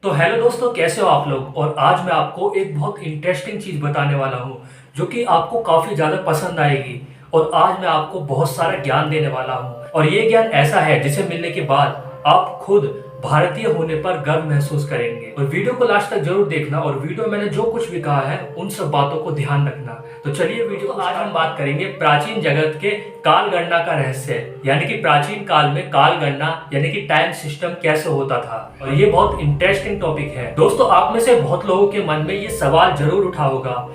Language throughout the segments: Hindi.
तो हेलो दोस्तों, कैसे हो आप लोग। और आज मैं आपको एक बहुत इंटरेस्टिंग चीज़ बताने वाला हूँ जो कि आपको काफ़ी ज़्यादा पसंद आएगी। और आज मैं आपको बहुत सारा ज्ञान देने वाला हूँ और ये ज्ञान ऐसा है जिसे मिलने के बाद आप खुद भारतीय होने पर गर्व महसूस करेंगे। और वीडियो को लास्ट तक जरूर देखना और वीडियो मैंने जो कुछ भी कहा है उन सब बातों को ध्यान रखना। तो चलिए वीडियो आज हम बात करेंगे प्राचीन जगत के काल गणना का रहस्य, यानी कि प्राचीन काल में काल गणना यानी कि टाइम सिस्टम कैसे होता था। और ये बहुत इंटरेस्टिंग टॉपिक है दोस्तों। आप में से बहुत लोगों के मन में ये सवाल जरूर उठा होगा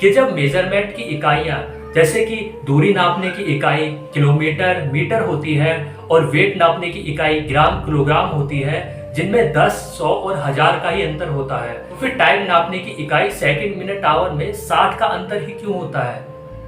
कि जब मेजरमेंट की इकाइयां जैसे कि दूरी नापने की इकाई किलोमीटर मीटर होती है और वेट नापने की इकाई ग्राम किलोग्राम होती है, जिनमें 10, 100 और 1000 का ही अंतर होता है, तो फिर टाइम नापने की इकाई सेकंड मिनट आवर में 60 का अंतर ही क्यों होता है।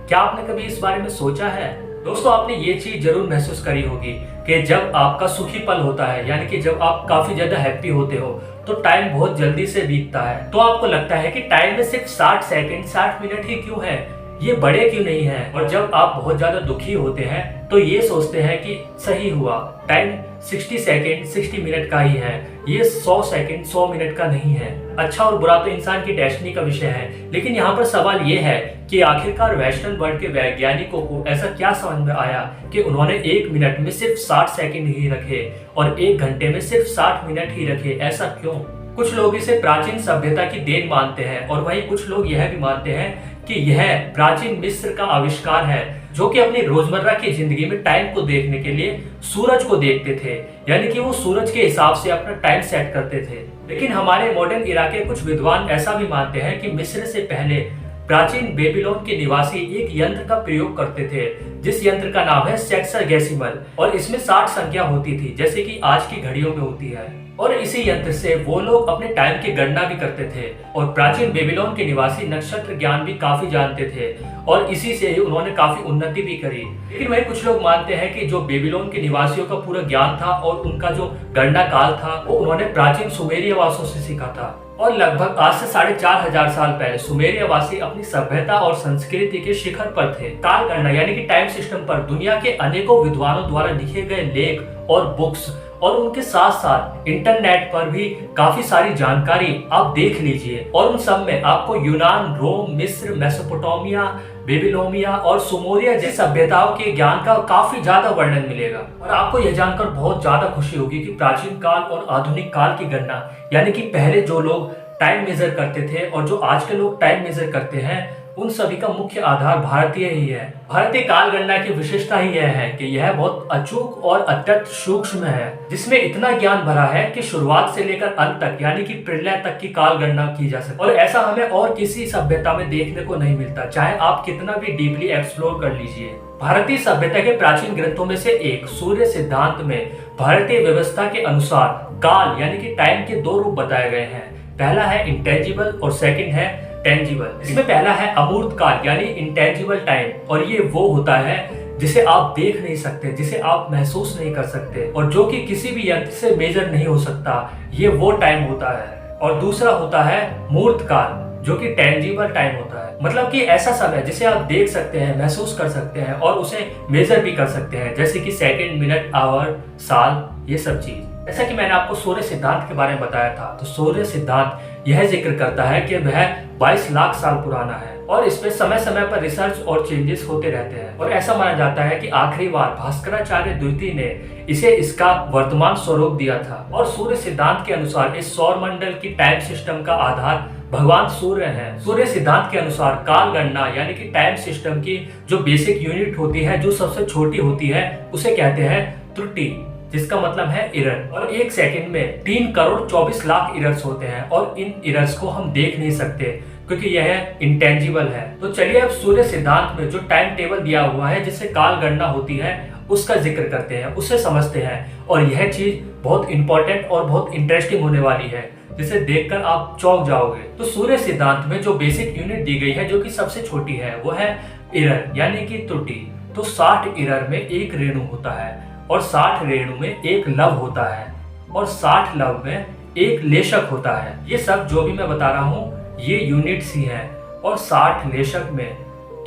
क्या आपने कभी इस बारे में सोचा है? दोस्तों, आपने ये चीज जरूर महसूस करी होगी कि जब आपका सुखी पल होता है, यानी कि जब आप काफी ज्यादा हैप्पी होते हो, तो टाइम बहुत जल्दी से बीतता है। तो आपको लगता है कि टाइम में सिर्फ 60 सेकंड 60 मिनट ही क्यों है, ये बड़े क्यों नहीं है। और जब आप बहुत ज्यादा दुखी होते हैं तो ये सोचते हैं कि सही हुआ, टाइम 60 सेकंड 60 मिनट का ही है, ये 100 सेकंड 100 मिनट का नहीं है। अच्छा और बुरा तो इंसान की डेस्टिनी का विषय है, लेकिन यहाँ पर सवाल ये है कि आखिरकार वेस्टर्न वर्ल्ड के वैज्ञानिकों को ऐसा क्या समझ में आया कि उन्होंने 1 मिनट में सिर्फ 60 सेकंड ही रखे और 1 घंटे में सिर्फ 60 मिनट ही रखे। ऐसा क्यों? कुछ लोग इसे प्राचीन सभ्यता की देन मानते हैं और वहीं कुछ लोग यह भी मानते हैं कि यह प्राचीन मिस्र का आविष्कार है, जो कि अपनी रोजमर्रा की जिंदगी में टाइम को देखने के लिए सूरज को देखते थे, यानी कि वो सूरज के हिसाब से अपना टाइम सेट करते थे। लेकिन हमारे मॉडर्न इरा के कुछ विद्वान ऐसा भी मानते हैं कि मिस्र से पहले प्राचीन बेबीलोन के निवासी एक यंत्र का प्रयोग करते थे, जिस यंत्र का नाम है सेक्सागेसिमल, और इसमें 60 संख्या होती थी जैसे कि आज की घड़ियों में होती है। और इसी यंत्र से वो लोग अपने टाइम की गणना भी करते थे। और प्राचीन बेबीलोन के निवासी नक्षत्र ज्ञान भी काफी जानते थे और इसी से ही उन्होंने काफी उन्नति भी करी। लेकिन वही कुछ लोग मानते हैं कि जो बेबीलोन के निवासियों का पूरा ज्ञान था और उनका जो गणना काल था वो उन्होंने प्राचीन सुमेरिय वासियों से सीखा था। और लगभग आज से 4500 साल पहले सुमेरिय वासी अपनी सभ्यता और संस्कृति के शिखर पर थे। काल गणना यानी कि टाइम सिस्टम पर दुनिया के अनेकों विद्वानों द्वारा लिखे गए लेख और बुक्स और उनके साथ साथ इंटरनेट पर भी काफी सारी जानकारी आप देख लीजिए। और उन सब में आपको यूनान, रोम, मिस्र, मेसोपोटामिया, बेबीलोनिया और सुमेरिया जैसी सभ्यताओं के ज्ञान का काफी ज्यादा वर्णन मिलेगा। और आपको यह जानकर बहुत ज्यादा खुशी होगी कि प्राचीन काल और आधुनिक काल की गणना, यानी कि पहले जो लोग टाइम मेजर करते थे और जो आज के लोग टाइम मेजर करते हैं, उन सभी का मुख्य आधार भारतीय ही है। भारतीय काल गणना की विशेषता ही यह है कि यह बहुत अचूक और अत्यंत सूक्ष्म है, जिसमें इतना ज्ञान भरा है कि शुरुआत से लेकर अंत तक यानी कि प्रलय तक की काल गणना की जा सकती है। और ऐसा हमें और किसी सभ्यता में देखने को नहीं मिलता, चाहे आप कितना भी डीपली एक्सप्लोर कर लीजिए। भारतीय सभ्यता के प्राचीन ग्रंथों में से एक सूर्य सिद्धांत में भारतीय व्यवस्था के अनुसार काल यानी कि टाइम के 2 रूप बताए गए हैं। पहला है इंटेंजिबल और सेकंड है टेंजिबल। इसमें पहला है अमूर्त काल यानी इंटेंजिबल टाइम, और ये वो होता है जिसे आप देख नहीं सकते, जिसे आप महसूस नहीं कर सकते और जो कि किसी भी यंत्र से मेजर नहीं हो सकता, ये वो टाइम होता है। और दूसरा होता है मूर्त काल, जो कि टेंजिबल टाइम होता है, मतलब कि ऐसा समय जिसे आप देख सकते हैं, महसूस कर सकते हैं और उसे मेजर भी कर सकते हैं, जैसे कि सेकंड, मिनट, आवर, साल, ये सब चीज। जैसा कि मैंने आपको सूर्य सिद्धांत के बारे में बताया था, तो सूर्य सिद्धांत यह जिक्र करता है कि वह 22 लाख साल पुराना है और इसमें समय समय पर रिसर्च और चेंजेस होते रहते हैं। और ऐसा माना जाता है कि आखिरी बार भास्कराचार्य द्वितीय ने इसे इसका वर्तमान स्वरूप दिया था। और सूर्य सिद्धांत के अनुसार इस सौर मंडल की टाइम सिस्टम का आधार भगवान सूर्य है। सूर्य सिद्धांत के अनुसार काल गणना यानी कि टाइम सिस्टम की जो बेसिक यूनिट होती है, जो सबसे छोटी होती है, उसे कहते हैं त्रुटि, जिसका मतलब है इरर। और 1 सेकंड में 3 करोड़ 24 लाख इरर्स होते हैं और इन इरर्स को हम देख नहीं सकते क्योंकि यह इंटेंजिबल है। तो चलिए अब सूर्य सिद्धांत में जो टाइम टेबल दिया हुआ है जिससे काल गणना होती है उसका जिक्र करते हैं, उससे समझते हैं। और यह चीज बहुत इंपॉर्टेंट और बहुत इंटरेस्टिंग होने वाली है, जिसे देखकर आप चौंक जाओगे। तो सूर्य सिद्धांत में जो बेसिक यूनिट दी गई है, जो कि सबसे छोटी है, वो है इरर यानी कि त्रुटि। तो 60 इरर में 1 रेणु होता है और 60 रेणु में 1 लव होता है और 60 लव में 1 लेशक होता है। ये सब जो भी मैं बता रहा हूँ ये यूनिट्स ही हैं। और 60 लेशक में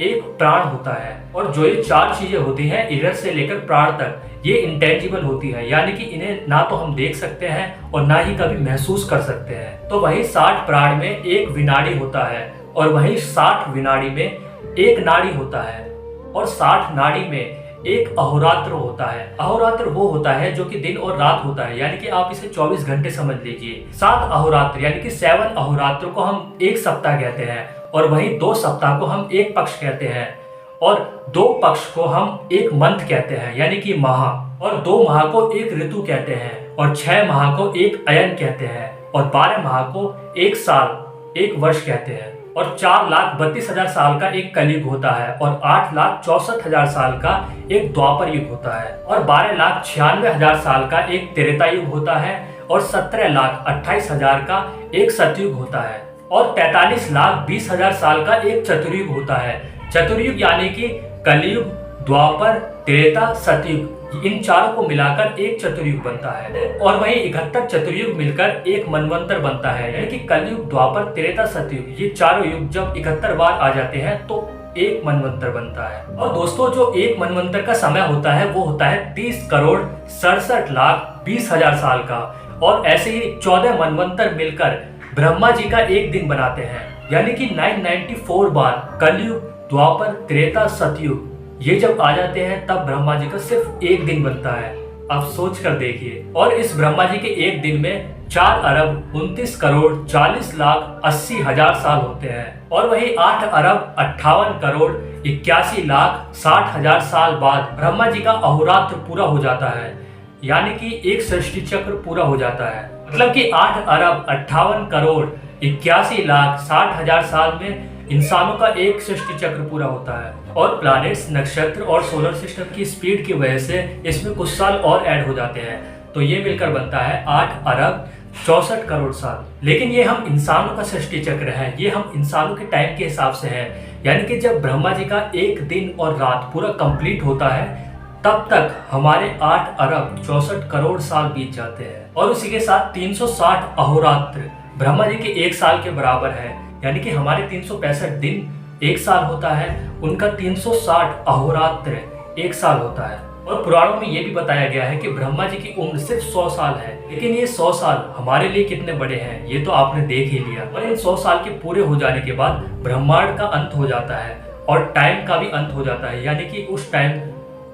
1 प्राण होता है। और जो ये 4 चीजें होती हैं, इरर से लेकर प्राण तक, ये इंटेंजिबल होती है, यानी कि इन्हें ना तो हम देख सकते हैं और ना ही कभी महसूस कर सकते हैं। तो वही 60 प्राण में एक विनाड़ी होता है और वही 60 विनाड़ी में एक नाड़ी होता है और 60 नाड़ी में एक अहोरात्र होता है। अहोरात्र वो होता है जो कि दिन और रात होता है, यानी कि आप इसे 24 घंटे समझ लीजिए। 7 अहोरात्र यानी कि 7 अहोरात्र को हम एक सप्ताह कहते हैं और वही 2 सप्ताह को हम एक पक्ष कहते हैं और 2 पक्ष को हम एक मंथ कहते हैं यानी कि माह, और 2 माह को एक ऋतु कहते हैं और 6 माह को एक अयन कहते हैं और 12 माह को एक साल, एक वर्ष कहते हैं और 4,32,000 साल का एक कलयुग होता है और 8,64,000 साल का एक द्वापर युग होता है और 12,96,000 साल का एक त्रेता युग होता है और 17,28,000 का एक सतयुग होता है और 43,20,000 साल का एक चतुर्युग होता है। चतुर्युग यानी कि कलयुग, द्वापर, त्रेता, सतयुग, इन चारों को मिलाकर एक चतुर्युग बनता है और वहीं 71 चतुर्युग मिलकर एक मनवंतर बनता है, यानी कि कलयुग, द्वापर, त्रेता, सतयुग, ये चारों युग जब 71 बार आ जाते हैं तो एक मनवंतर बनता है। और दोस्तों, जो एक मनवंतर का समय होता है वो होता है 30,67,20,000 साल का और ऐसे ही 14 मनवंतर मिलकर ब्रह्मा जी का एक दिन बनाते हैं, यानी कि 994 बार कलयुग, द्वापर, त्रेता, सतयुग ये जब आ जाते हैं तब ब्रह्मा जी का सिर्फ एक दिन बनता है। आप सोच कर देखिए। और इस ब्रह्मा जी के एक दिन में 4,29,40,80,000 साल होते हैं और वही 8,58,61,60,000 साल बाद ब्रह्मा जी का अहोरात्र पूरा हो जाता है, यानी कि एक सृष्टि चक्र पूरा हो जाता है। मतलब कि 8,58,61,60,000 साल में इंसानों का एक सृष्टि चक्र पूरा होता है और प्लैनेट्स, नक्षत्र और सोलर सिस्टम की स्पीड की वजह से इसमें कुछ साल और ऐड हो जाते हैं, तो ये मिलकर बनता है 8,64,00,00,000 साल। लेकिन ये हम इंसानों का सृष्टि चक्र है, ये हम इंसानों के टाइम के हिसाब से है, यानी कि जब ब्रह्मा जी का एक दिन और रात पूरा कंप्लीट होता है तब तक हमारे 8,64,00,00,000 साल बीत जाते हैं और उसी के साथ 360 अहोरात्र ब्रह्मा जी के एक साल के बराबर है, यानी कि हमारे 365 दिन एक साल होता है, उनका 360 अहोरात्र एक साल होता है। और पुराणों में ये भी बताया गया है कि ब्रह्मा जी की उम्र सिर्फ 100 साल है, लेकिन ये 100 साल हमारे लिए कितने बड़े हैं ये तो आपने देख ही लिया। और इन 100 साल के पूरे हो जाने के बाद ब्रह्मांड का अंत हो जाता है और टाइम का भी अंत हो जाता है, यानी कि उस टाइम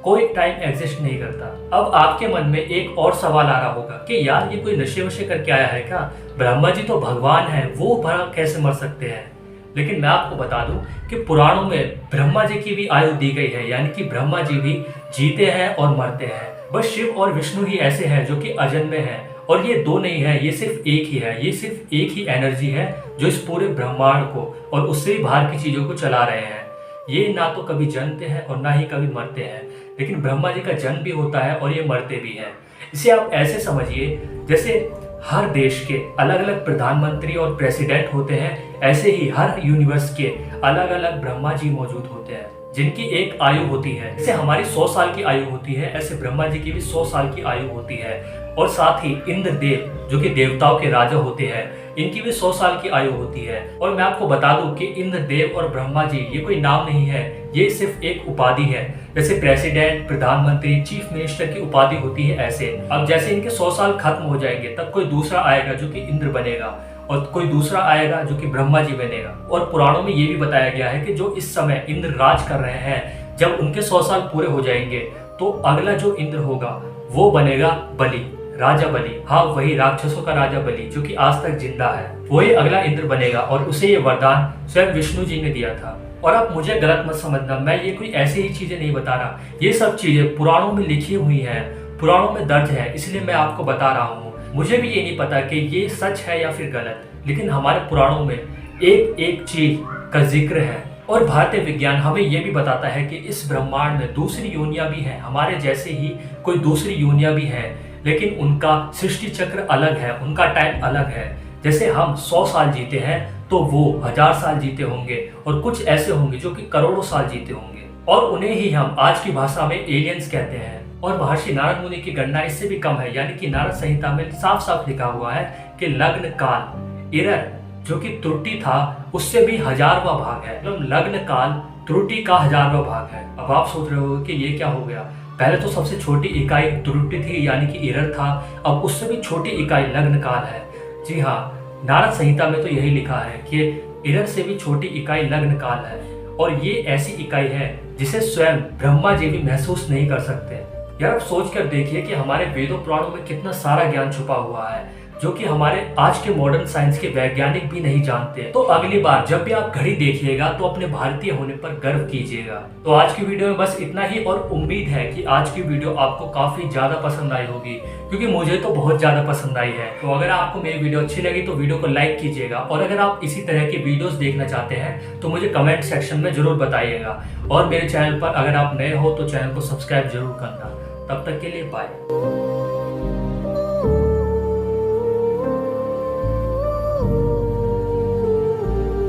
कोई टाइम एग्जिस्ट नहीं करता। अब आपके मन में एक और सवाल आ रहा होगा कि यार ये कोई नशे वशे करके आया है क्या? ब्रह्मा जी तो भगवान है, वो भला कैसे मर सकते हैं? लेकिन मैं आपको बता दूं कि पुराणों में ब्रह्मा जी की भी आयु दी गई है, यानी कि ब्रह्मा जी भी जीते हैं और मरते हैं। बस शिव और विष्णु ही ऐसे हैं जो कि अजन्मे हैं और ये दो नहीं है, ये सिर्फ एक ही है, ये सिर्फ एक ही एनर्जी है जो इस पूरे ब्रह्मांड को और उससे भी बाहर की चीजों को चला रहे हैं। ये ना तो कभी जन्मते हैं और ना ही कभी मरते हैं, लेकिन ब्रह्मा जी का जन्म भी होता है और ये मरते भी हैं। इसे आप ऐसे समझिए जैसे हर देश के अलग अलग प्रधानमंत्री और प्रेसिडेंट होते हैं, ऐसे ही हर यूनिवर्स के अलग अलग ब्रह्मा जी मौजूद होते हैं जिनकी एक आयु होती है। जैसे हमारी 100 साल की आयु होती है, ऐसे ब्रह्मा जी की भी 100 साल की आयु होती है। और साथ ही इंद्रदेव जो कि देवताओं के राजा होते हैं, इनकी भी 100 साल की आयु होती है। और मैं आपको बता दूं कि इंद्रदेव और ब्रह्मा जी ये कोई नाम नहीं है, ये सिर्फ एक उपाधि है। जैसे प्रेसिडेंट, प्रधानमंत्री, चीफ मिनिस्टर की उपाधि होती है ऐसे। अब जैसे इनके 100 साल खत्म हो जाएंगे तब कोई दूसरा आएगा जो कि इंद्र बनेगा और कोई दूसरा आएगा जो कि ब्रह्मा जी बनेगा। और पुराणों में ये भी बताया गया है कि जो इस समय इंद्र राज कर रहे हैं, जब उनके 100 साल पूरे हो जाएंगे तो अगला जो इंद्र होगा वो बनेगा बलि, राजा बलि। हाँ, वही राक्षसों का राजा बलि जो कि आज तक जिंदा है, वही अगला इंद्र बनेगा और उसे ये वरदान स्वयं विष्णु जी ने दिया था। और अब मुझे गलत मत समझना, मैं ये कोई ऐसी ही चीजें नहीं बता रहा, ये सब चीजें पुराणों में लिखी हुई हैं, पुराणों में दर्ज है, इसलिए मैं आपको बता रहा हूँ। मुझे भी ये नहीं पता कि ये सच है या फिर गलत, लेकिन हमारे पुराणों में एक एक चीज का जिक्र है। और भारतीय विज्ञान हमें यह भी बताता है कि इस ब्रह्मांड में दूसरी योनियां भी हैं, हमारे जैसे ही कोई दूसरी योनियां भी हैं, लेकिन उनका सृष्टि चक्र अलग है, उनका टाइम अलग है। जैसे हम 100 साल जीते हैं तो वो 1000 साल जीते होंगे और कुछ ऐसे होंगे जो कि करोड़ों साल जीते होंगे और उन्हें ही हम आज की भाषा में एलियंस कहते हैं। और महर्षि नारद मुनि की गणना इससे भी कम है, यानी कि नारद संहिता में साफ साफ लिखा हुआ है कि लग्न काल एरर जो कि त्रुटि था उससे भी 1000वां भाग है, मतलब लग्न काल त्रुटि का 1000वां भाग है। अब आप सोच रहे हो कि ये क्या हो गया, पहले तो सबसे छोटी इकाई त्रुटि थी यानी कि एरर था, अब उससे भी छोटी इकाई लग्न काल है। जी हाँ, नारद संहिता में तो यही लिखा है कि एरर से भी छोटी इकाई लग्न काल है, और ये ऐसी इकाई है जिसे स्वयं ब्रह्मा जी भी महसूस नहीं कर सकते। यार आप सोच कर देखिए कि हमारे वेदों पुराणों में कितना सारा ज्ञान छुपा हुआ है जो कि हमारे आज के मॉडर्न साइंस के वैज्ञानिक भी नहीं जानते। तो अगली बार जब भी आप घड़ी देखिएगा तो अपने भारतीय होने पर गर्व कीजिएगा। तो आज की वीडियो में बस इतना ही, और उम्मीद है कि आज की वीडियो आपको काफी ज्यादा पसंद आई होगी, क्योंकि मुझे तो बहुत ज्यादा पसंद आई है। तो अगर आपको मेरी वीडियो अच्छी लगी तो वीडियो को लाइक कीजिएगा, और अगर आप इसी तरह की वीडियोस देखना चाहते हैं तो मुझे कमेंट सेक्शन में जरूर बताइएगा। और मेरे चैनल पर अगर आप नए हो तो चैनल को सब्सक्राइब जरूर करना। तब तक के लिए बाय।